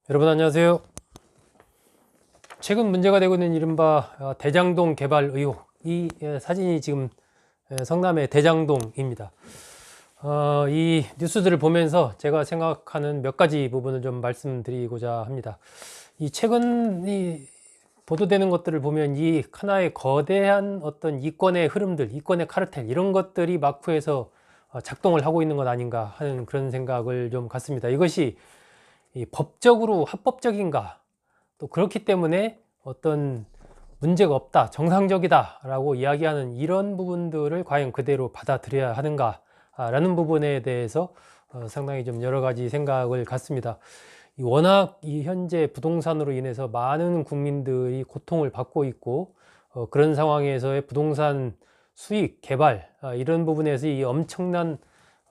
여러분 안녕하세요. 최근 문제가 되고 있는 이른바 대장동 개발 의혹. 이 사진이 지금 성남의 대장동입니다. 이 뉴스들을 보면서 제가 생각하는 몇 가지 부분을 좀 말씀드리고자 합니다. 이 최근 보도되는 것들을 보면 이 하나의 거대한 어떤 이권의 흐름들, 이권의 카르텔 이런 것들이 막후에서 작동을 하고 있는 것 아닌가 하는 그런 생각을 좀 갖습니다. 이것이 법적으로 합법적인가, 또 그렇기 때문에 어떤 문제가 없다, 정상적이다 라고 이야기하는 이런 부분들을 과연 그대로 받아들여야 하는가 라는 부분에 대해서 상당히 좀 여러 가지 생각을 갖습니다. 워낙 이 현재 부동산으로 인해서 많은 국민들이 고통을 받고 있고, 그런 상황에서의 부동산 수익, 개발 이런 부분에서 이 엄청난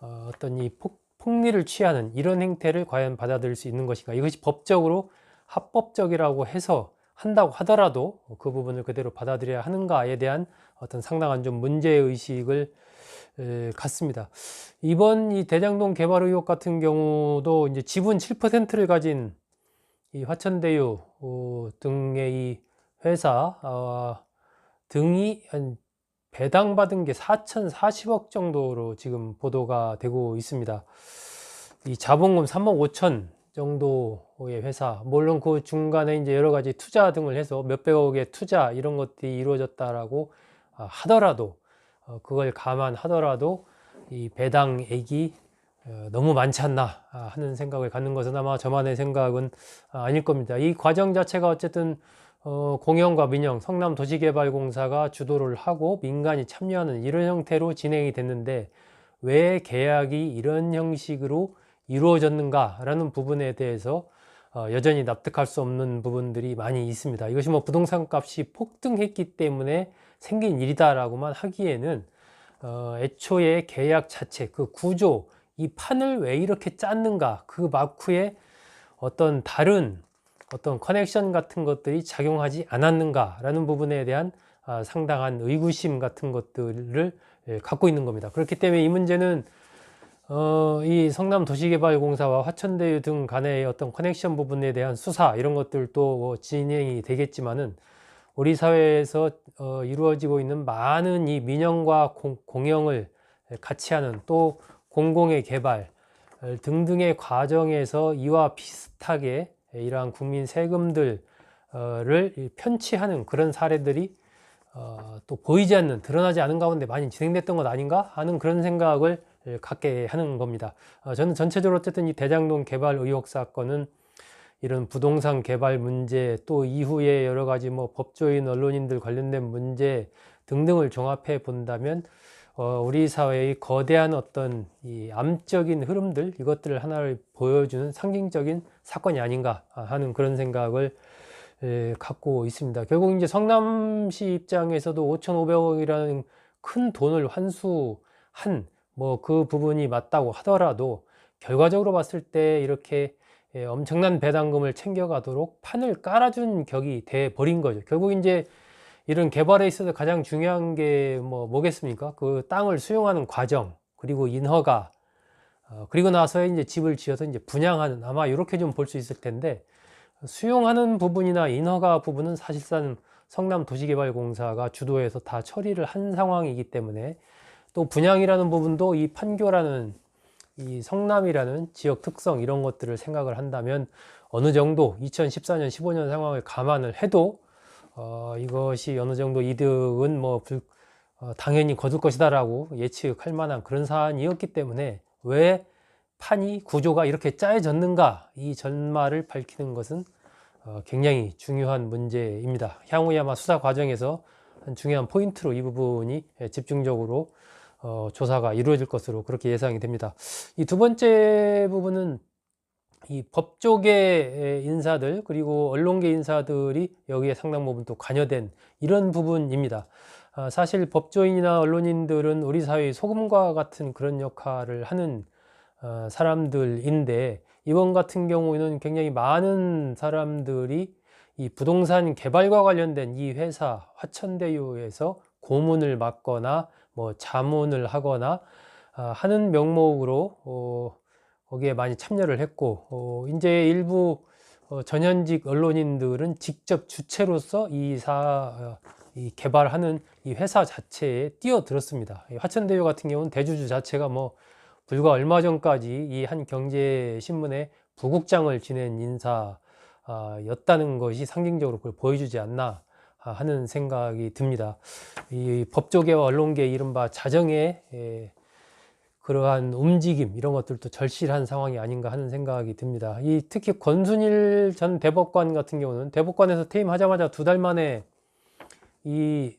어떤 이 폭리를 취하는 이런 행태를 과연 받아들일 수 있는 것인가, 이것이 법적으로 합법적이라고 해서 한다고 하더라도 그 부분을 그대로 받아들여야 하는가에 대한 어떤 상당한 좀 문제의식을 갖습니다. 이번 이 대장동 개발 의혹 같은 경우도 이제 지분 7%를 가진 이 화천대유 등의 이 회사 등이 배당받은 게 4,040억 정도로 지금 보도가 되고 있습니다. 이 자본금 3억 5천 정도의 회사, 물론 그 중간에 이제 여러 가지 투자 등을 해서 몇백억의 투자 이런 것들이 이루어졌다라고 하더라도, 그걸 감안하더라도 이 배당액이 너무 많지 않나 하는 생각을 갖는 것은 아마 저만의 생각은 아닐 겁니다. 이 과정 자체가 어쨌든 공영과 민영, 성남도시개발공사가 주도를 하고 민간이 참여하는 이런 형태로 진행이 됐는데, 왜 계약이 이런 형식으로 이루어졌는가라는 부분에 대해서 여전히 납득할 수 없는 부분들이 많이 있습니다. 이것이 뭐 부동산 값이 폭등했기 때문에 생긴 일이다라고만 하기에는 애초에 계약 자체, 그 구조, 이 판을 왜 이렇게 짰는가, 그 막후에 어떤 다른 어떤 커넥션 같은 것들이 작용하지 않았는가라는 부분에 대한 상당한 의구심 같은 것들을 갖고 있는 겁니다. 그렇기 때문에 이 문제는 이 성남도시개발공사와 화천대유 등 간의 어떤 커넥션 부분에 대한 수사 이런 것들도 진행이 되겠지만은, 우리 사회에서 이루어지고 있는 많은 이 민영과 공영을 같이 하는, 또 공공의 개발 등등의 과정에서 이와 비슷하게 이러한 국민 세금들을 편취하는 그런 사례들이 또 보이지 않는, 드러나지 않은 가운데 많이 진행됐던 것 아닌가 하는 그런 생각을 갖게 하는 겁니다. 저는 전체적으로 어쨌든 이 대장동 개발 의혹 사건은 이런 부동산 개발 문제, 또 이후에 여러 가지 뭐 법조인, 언론인들 관련된 문제 등등을 종합해 본다면 우리 사회의 거대한 어떤 이 암적인 흐름들, 이것들을 하나를 보여주는 상징적인 사건이 아닌가 하는 그런 생각을 갖고 있습니다. 결국 이제 성남시 입장에서도 5,500억이라는 큰 돈을 환수한 뭐 그 부분이 맞다고 하더라도, 결과적으로 봤을 때 이렇게 엄청난 배당금을 챙겨가도록 판을 깔아준 격이 돼 버린 거죠. 결국 이제 이런 개발에 있어서 가장 중요한 게 뭐겠습니까? 그 땅을 수용하는 과정, 그리고 인허가, 그리고 나서 이제 집을 지어서 이제 분양하는, 아마 이렇게 좀 볼 수 있을 텐데, 수용하는 부분이나 인허가 부분은 사실상 성남도시개발공사가 주도해서 다 처리를 한 상황이기 때문에, 또 분양이라는 부분도 이 판교라는 이 성남이라는 지역 특성 이런 것들을 생각을 한다면 어느 정도 2014년 15년 상황을 감안을 해도 이것이 어느 정도 이득은 당연히 거둘 것이다 라고 예측할 만한 그런 사안이었기 때문에, 왜 판이 구조가 이렇게 짜여졌는가, 이 전말을 밝히는 것은 굉장히 중요한 문제입니다. 향후에 아마 수사 과정에서 한 중요한 포인트로 이 부분이 집중적으로 조사가 이루어질 것으로 그렇게 예상이 됩니다. 이 두 번째 부분은 이 법조계 인사들, 그리고 언론계 인사들이 여기에 상당 부분 또 관여된 이런 부분입니다. 사실 법조인이나 언론인들은 우리 사회의 소금과 같은 그런 역할을 하는 사람들인데, 이번 같은 경우에는 굉장히 많은 사람들이 이 부동산 개발과 관련된 이 회사 화천대유에서 고문을 맡거나 뭐 자문을 하거나 하는 명목으로 거기에 많이 참여를 했고, 이제 일부 전현직 언론인들은 직접 주체로서 이 개발하는 이 회사 자체에 뛰어들었습니다. 화천대유 같은 경우는 대주주 자체가 뭐 불과 얼마 전까지 이 한 경제신문의 부국장을 지낸 인사였다는 것이 상징적으로 그걸 보여주지 않나 하는 생각이 듭니다. 이 법조계와 언론계 이른바 자정의 그러한 움직임 이런 것들도 절실한 상황이 아닌가 하는 생각이 듭니다. 특히 권순일 전 대법관 같은 경우는 대법관에서 퇴임하자마자 2달 만에 이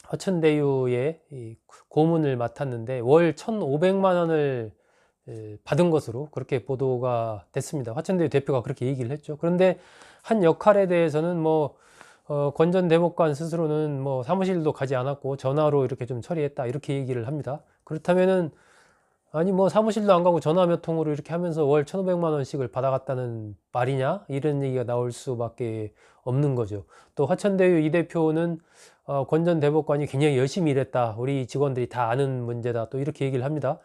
화천대유의 이 고문을 맡았는데 월 1,500만 원을 받은 것으로 그렇게 보도가 됐습니다. 화천대유 대표가 그렇게 얘기를 했죠. 그런데 한 역할에 대해서는 권 전 대법관 스스로는 사무실도 가지 않았고 전화로 이렇게 좀 처리했다 이렇게 얘기를 합니다. 그렇다면은 아니 사무실도 안 가고 전화 몇 통으로 이렇게 하면서 월 1,500만 원씩을 받아갔다는 말이냐 이런 얘기가 나올 수밖에 없는 거죠. 또 화천대유 이 대표는 권 전 대법관이 굉장히 열심히 일했다, 우리 직원들이 다 아는 문제다 또 이렇게 얘기를 합니다.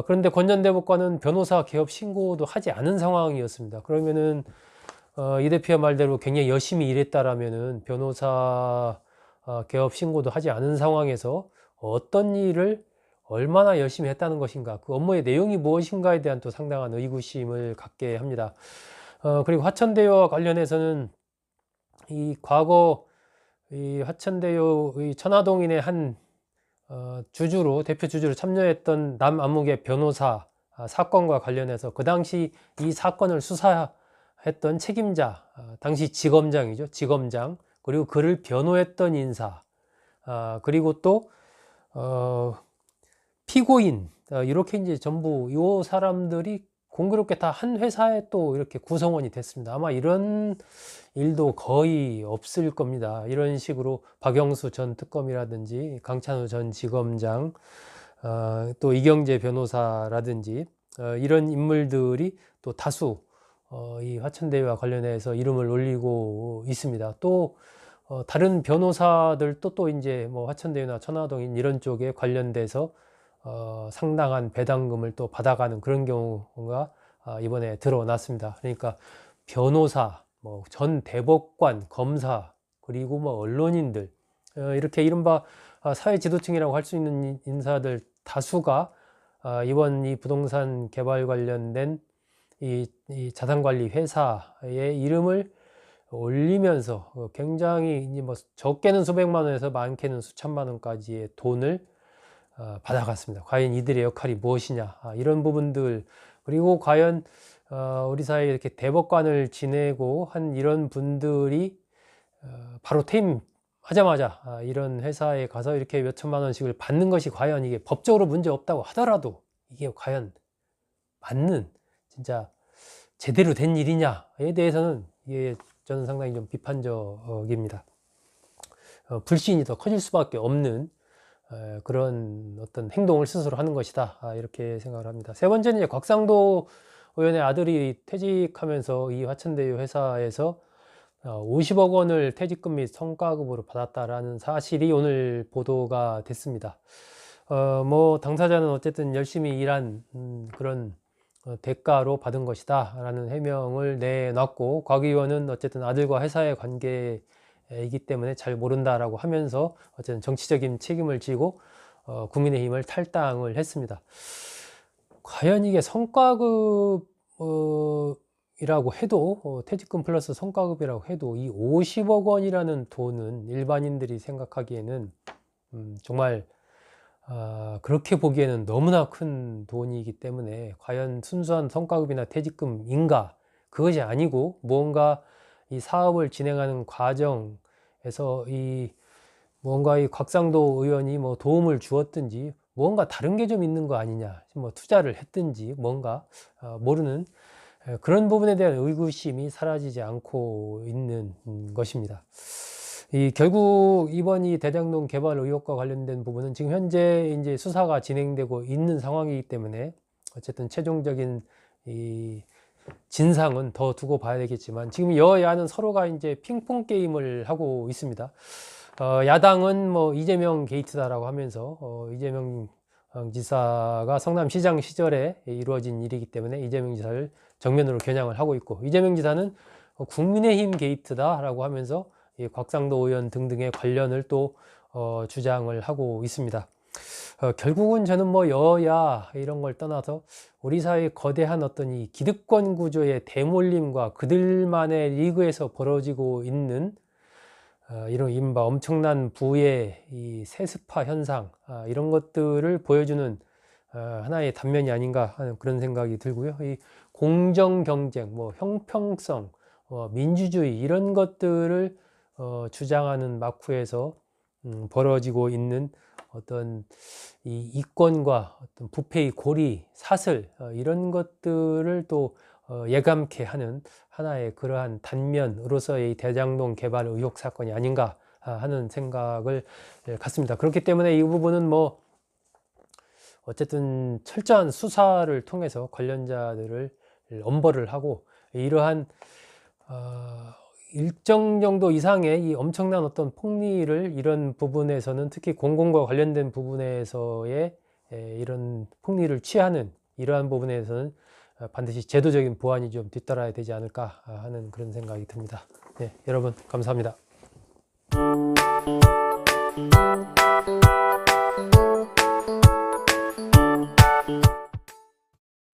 그런데 권 전 대법관은 변호사 개업 신고도 하지 않은 상황이었습니다. 그러면은 이 대표의 말대로 굉장히 열심히 일했다라면은 변호사 개업 신고도 하지 않은 상황에서 어떤 일을 얼마나 열심히 했다는 것인가, 그 업무의 내용이 무엇인가에 대한 또 상당한 의구심을 갖게 합니다. 그리고 화천대유와 관련해서는 이 과거 이 화천대유 이 천화동인의 한 대표 주주로 참여했던 남아무개 변호사 사건과 관련해서 그 당시 이 사건을 수사했던 책임자, 당시 지검장이죠. 지검장, 그리고 그를 변호했던 인사, 그리고 또 피고인, 이렇게 이제 전부 이 사람들이 공교롭게 다 한 회사에 또 이렇게 구성원이 됐습니다. 아마 이런 일도 거의 없을 겁니다. 이런 식으로 박영수 전 특검이라든지 강찬우 전 지검장, 또 이경재 변호사라든지 이런 인물들이 또 다수 이 화천대유와 관련해서 이름을 올리고 있습니다. 또 다른 변호사들도 또 이제 화천대유나 천화동인 이런 쪽에 관련돼서 상당한 배당금을 또 받아가는 그런 경우가 이번에 드러났습니다. 그러니까 변호사, 전 대법관, 검사, 그리고 언론인들, 이렇게 이른바 사회 지도층이라고 할 수 있는 인사들 다수가 이번 이 부동산 개발 관련된 이 자산관리 회사의 이름을 올리면서 굉장히 이제 적게는 수백만 원에서 많게는 수천만 원까지의 돈을 받아갔습니다. 과연 이들의 역할이 무엇이냐, 이런 부분들, 그리고 과연 우리 사회에 이렇게 대법관을 지내고 한 이런 분들이 바로 퇴임하자마자 이런 회사에 가서 이렇게 몇 천만 원씩을 받는 것이 과연 이게 법적으로 문제 없다고 하더라도 이게 과연 맞는 진짜 제대로 된 일이냐에 대해서는 이게 저는 상당히 좀 비판적입니다. 불신이 더 커질 수밖에 없는 그런 어떤 행동을 스스로 하는 것이다, 이렇게 생각을 합니다. 세 번째는 이제 곽상도 의원의 아들이 퇴직하면서 이 화천대유 회사에서 50억 원을 퇴직금 및 성과급으로 받았다라는 사실이 오늘 보도가 됐습니다. 당사자는 어쨌든 열심히 일한 그런 대가로 받은 것이다 라는 해명을 내놨고, 곽 의원은 어쨌든 아들과 회사의 관계이기 때문에 잘 모른다라고 하면서 어쨌든 정치적인 책임을 지고 국민의힘을 탈당을 했습니다. 과연 이게 성과급 이라고 해도, 퇴직금 플러스 성과급이라고 해도 이 50억 원이라는 돈은 일반인들이 생각하기에는 정말 그렇게 보기에는 너무나 큰 돈이기 때문에 과연 순수한 성과급이나 퇴직금인가, 그것이 아니고 무언가 이 사업을 진행하는 과정에서 무언가 이 곽상도 의원이 도움을 주었든지 무언가 다른 게 좀 있는 거 아니냐, 투자를 했든지 뭔가 모르는 그런 부분에 대한 의구심이 사라지지 않고 있는 것입니다. 결국 이번 이 대장동 개발 의혹과 관련된 부분은 지금 현재 이제 수사가 진행되고 있는 상황이기 때문에 어쨌든 최종적인 이 진상은 더 두고 봐야 되겠지만, 지금 여야는 서로가 이제 핑퐁 게임을 하고 있습니다. 야당은 이재명 게이트다라고 하면서 이재명 지사가 성남시장 시절에 이루어진 일이기 때문에 이재명 지사를 정면으로 겨냥을 하고 있고, 이재명 지사는 국민의힘 게이트다라고 하면서 이 곽상도 의원 등등의 관련을 또 주장을 하고 있습니다. 결국은 저는 뭐 여야 이런 걸 떠나서 우리 사회의 거대한 어떤 이 기득권 구조의 대몰림과 그들만의 리그에서 벌어지고 있는 이런 이른바 엄청난 부의 이 세습화 현상, 이런 것들을 보여주는 하나의 단면이 아닌가 하는 그런 생각이 들고요. 이 공정 경쟁, 뭐 형평성, 민주주의 이런 것들을 주장하는 마쿠에서 벌어지고 있는 어떤 이 이권과 어떤 부패의 고리, 사슬, 이런 것들을 또 예감케 하는 하나의 그러한 단면으로서의 대장동 개발 의혹 사건이 아닌가 하는 생각을 갖습니다. 그렇기 때문에 이 부분은 뭐 어쨌든 철저한 수사를 통해서 관련자들을 엄벌을 하고, 이러한 일정 정도 이상의 이 엄청난 어떤 폭리를 이런 부분에서는, 특히 공공과 관련된 부분에서의 이런 폭리를 취하는 이러한 부분에서는 반드시 제도적인 보완이 좀 뒤따라야 되지 않을까 하는 그런 생각이 듭니다. 네, 여러분 감사합니다.